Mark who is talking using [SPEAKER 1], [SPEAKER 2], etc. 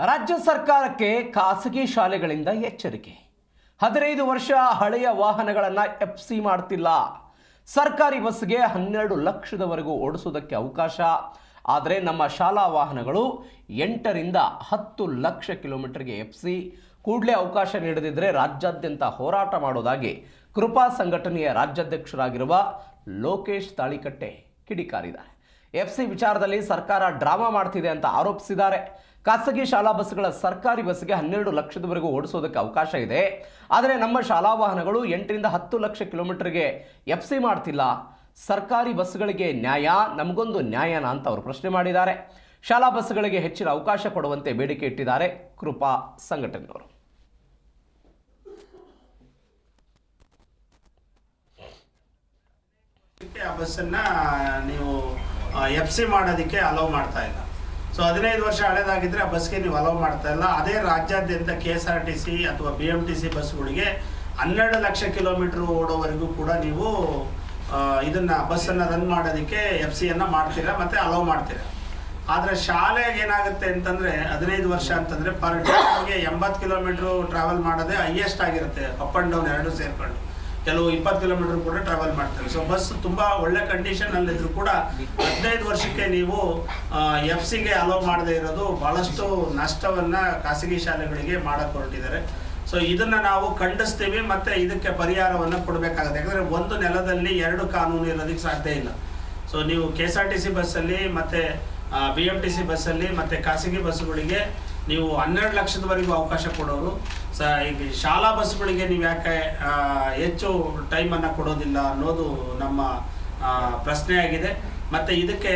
[SPEAKER 1] ರಾಜ್ಯ ಸರ್ಕಾರಕ್ಕೆ ಖಾಸಗಿ ಶಾಲೆಗಳಿಂದ ಎಚ್ಚರಿಕೆ. 15 ವರ್ಷ ಹಳೆಯ ವಾಹನಗಳನ್ನು ಎಫ್ಸಿ ಮಾಡ್ತಿಲ್ಲ. ಸರ್ಕಾರಿ ಬಸ್ಗೆ 12 ಲಕ್ಷದವರೆಗೂ ಓಡಿಸೋದಕ್ಕೆ ಅವಕಾಶ. ಆದರೆ ನಮ್ಮ ಶಾಲಾ ವಾಹನಗಳು 8 ರಿಂದ 10 ಲಕ್ಷ ಕಿಲೋಮೀಟರ್ಗೆ ಎಫ್ಸಿ. ಕೂಡಲೇ ಅವಕಾಶ ನೀಡದಿದ್ದರೆ ರಾಜ್ಯಾದ್ಯಂತ ಹೋರಾಟ ಮಾಡೋದಾಗಿ ಕೃಪಾ ಸಂಘಟನೆಯ ರಾಜ್ಯಾಧ್ಯಕ್ಷರಾಗಿರುವ ಲೋಕೇಶ್ ತಾಳಿಕಟ್ಟೆ ಕಿಡಿಕಾರಿದ್ದಾರೆ. ಎಫ್ಸಿ ವಿಚಾರದಲ್ಲಿ ಸರ್ಕಾರ ಡ್ರಾಮಾ ಮಾಡ್ತಿದೆ ಅಂತ ಆರೋಪಿಸಿದ್ದಾರೆ. ಖಾಸಗಿ ಶಾಲಾ ಬಸ್ಗಳ ಸರ್ಕಾರಿ ಬಸ್ಗೆ 12 ಲಕ್ಷದವರೆಗೂ ಓಡಿಸೋದಕ್ಕೆ ಅವಕಾಶ ಇದೆ. ಆದರೆ ನಮ್ಮ ಶಾಲಾ ವಾಹನಗಳು 8 ರಿಂದ 10 ಲಕ್ಷ ಕಿಲೋಮೀಟರ್ಗೆ ಎಫ್ಸಿ ಮಾಡ್ತಿಲ್ಲ. ಸರ್ಕಾರಿ ಬಸ್ಗಳಿಗೆ ನ್ಯಾಯ, ನಮಗೊಂದು ನ್ಯಾಯನ ಅಂತ ಅವರು ಪ್ರಶ್ನೆ ಮಾಡಿದ್ದಾರೆ. ಶಾಲಾ ಬಸ್ಗಳಿಗೆ ಹೆಚ್ಚಿನ ಅವಕಾಶ ಕೊಡುವಂತೆ ಬೇಡಿಕೆ ಇಟ್ಟಿದ್ದಾರೆ ಕೃಪಾ ಸಂಘಟನೆಯವರು.
[SPEAKER 2] ಆ ಬಸ್ಸನ್ನು ನೀವು ಎಫ್ಸಿ ಮಾಡೋದಕ್ಕೆ ಅಲೋ ಮಾಡ್ತಾ ಇಲ್ಲ. ಸೊ 15 ವರ್ಷ ಹಳೇದಾಗಿದ್ದರೆ ಆ ಬಸ್ಗೆ ನೀವು ಅಲೋ ಮಾಡ್ತಾ ಇಲ್ಲ. ಅದೇ ರಾಜ್ಯಾದ್ಯಂತ KSRTC ಅಥವಾ BMTC ಬಸ್ಗಳಿಗೆ 12 ಲಕ್ಷ ಕಿಲೋಮೀಟರ್ ಓಡೋವರೆಗೂ ಕೂಡ ನೀವು ಇದನ್ನು ಬಸ್ಸನ್ನು ರನ್ ಮಾಡೋದಕ್ಕೆ ಎಫ್ಸಿಯನ್ನು ಮಾಡ್ತೀರಾ ಮತ್ತು ಅಲೋ ಮಾಡ್ತೀರಾ. ಆದರೆ ಶಾಲೆಗೆ ಏನಾಗುತ್ತೆ ಅಂತಂದರೆ 15 ವರ್ಷ ಅಂತಂದರೆ ಪರ್ ಡೇಗೆ 80 ಕಿಲೋಮೀಟ್ರು ಟ್ರಾವೆಲ್ ಮಾಡೋದೇ ಹೈಯೆಸ್ಟ್ ಆಗಿರುತ್ತೆ. ಅಪ್ ಆ್ಯಂಡ್ ಡೌನ್ ಎರಡೂ ಸೇರಿಕೊಂಡು ಕೆಲವು 20 ಕಿಲೋಮೀಟರ್ ಕೂಡ ಟ್ರಾವೆಲ್ ಮಾಡ್ತಾರೆ. ಸೊ ಬಸ್ ತುಂಬ ಒಳ್ಳೆ ಕಂಡೀಷನಲ್ಲಿದ್ದರೂ ಕೂಡ 15 ವರ್ಷಕ್ಕೆ ನೀವು ಎಫ್ಸಿಗೆ ಅಲೋ ಮಾಡದೇ ಇರೋದು ಭಾಳಷ್ಟು ನಷ್ಟವನ್ನು ಖಾಸಗಿ ಶಾಲೆಗಳಿಗೆ ಮಾಡಕ್ಕೆ ಹೊರಟಿದ್ದಾರೆ. ಸೊ ಇದನ್ನು ನಾವು ಖಂಡಿಸ್ತೀವಿ ಮತ್ತು ಇದಕ್ಕೆ ಪರಿಹಾರವನ್ನು ಕೊಡಬೇಕಾಗುತ್ತೆ. ಯಾಕಂದರೆ ಒಂದು ನೆಲದಲ್ಲಿ 2 ಕಾನೂನು ಇರೋದಕ್ಕೆ ಸಾಧ್ಯ ಇಲ್ಲ. ಸೊ ನೀವು KSRTC ಬಸ್ಸಲ್ಲಿ ಮತ್ತು BMTC ಬಸ್ಸಲ್ಲಿ ಮತ್ತು ಖಾಸಗಿ ಬಸ್ಸುಗಳಿಗೆ ನೀವು 12 ಲಕ್ಷದವರೆಗೂ ಅವಕಾಶ ಕೊಡೋರು. ಈಗ ಶಾಲಾ ಬಸ್ಗಳಿಗೆ ನೀವು ಯಾಕೆ ಹೆಚ್ಚು ಟೈಮನ್ನು ಕೊಡೋದಿಲ್ಲ ಅನ್ನೋದು ನಮ್ಮ ಪ್ರಶ್ನೆಯಾಗಿದೆ. ಮತ್ತು ಇದಕ್ಕೆ